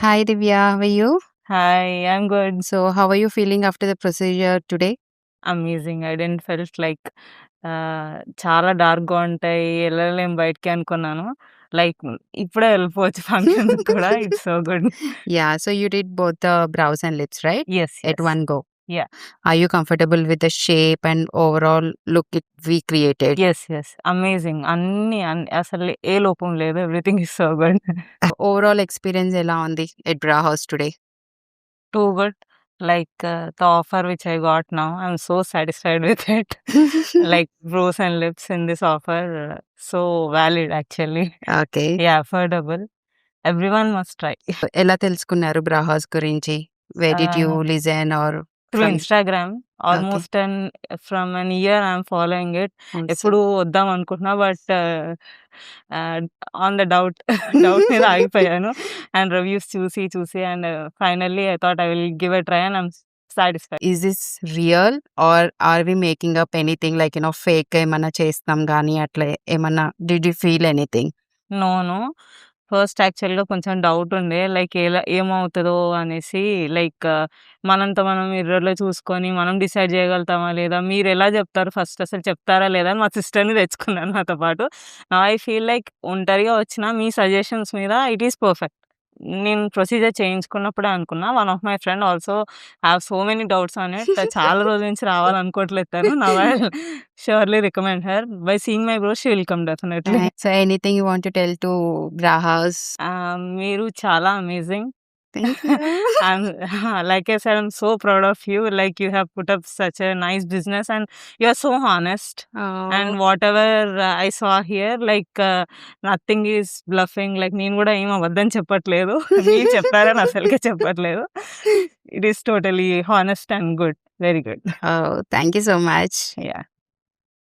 Hi Divya, how are you? Hi, I'm good. So, how are you feeling after the procedure today? Amazing. I didn't felt like చాలా డార్క్‌గా ఉంటాయి. ఎళ్ళలేం బయటికి అనుకున్నాను. Like ఇప్పుడే వెళ్ళిపోవచ్చు ఫంక్షన్‌కి కూడా. It's so good. Yeah, so you did both the brows and lips, right? Yes. At yes. one go. Yeah! Are you comfortable with the shape and overall look we created? Yes. Yes. Amazing. అసలు ఏ లోపం లేదు. Everything is so good. Overall experience ఎలా ఉంది at Bra House today? Too good. Like the offer which I got now I'm so satisfied with it. Like brows and lips in this offer, so valid actually. Okay. Yeah, affordable. Everyone must try. ఎలా తెలుసుకున్నారు Bra House గురించి? Where did you Uh, listen or Through from? Instagram. Okay. Almost from an year I'm following it. Awesome. ఎప్పుడు వద్దాం అనుకుంటున్నా but on the doubt doubt మీద ఆగిపోయాను. And reviews చూసి and finally I thought I will give a try and I'm satisfied. Is this real or are we making up anything like, fake ఏమన్నా చేస్తున్నాం గానీ అట్లా ఏమన్నా did you feel anything? No. No. First యాక్చువల్‌గా కొంచెం doubt ఉండే. Like ఏమవుతదో అనేసి. Like మనంత మనం మిర్రర్‌లో చూసుకొని మనం డిసైడ్ చేయగలుగుతామా లేదా? మీరెలా చెప్తారు ఫస్ట్ అసలు చెప్తారా లేదా? అని మా సిస్టర్‌ని తెచ్చుకున్నాను నాతో పాటు. నౌ ఐ ఫీల్ లైక్ ఒంటరిగా వచ్చిన మీ సజెషన్స్ మీద ఇట్ ఈస్ పర్ఫెక్ట్. నేను ప్రొసీజర్ చేయించుకున్నప్పుడే అనుకున్నా. One of my friend also have so many doubts on it. చాలా రోజుల నుంచి రావాలనుకోవట్లేదు తను. Now I will surely recommend her. By seeing my bros she will come definitely. So anything you want to tell to Bra House? మీరు చాలా amazing. Thank you. I'm like I said, I'm so proud of you. Like you have put up such a nice business and you are so honest. And Oh, whatever I saw here, like nothing is bluffing. Like నేను కూడా ఏం అబద్ధం చెప్పట్లేదు. మీరు చెప్పారని అసలుకే చెప్పట్లేదు. It is totally honest and good. Very good. oh, thank you so much. Yeah.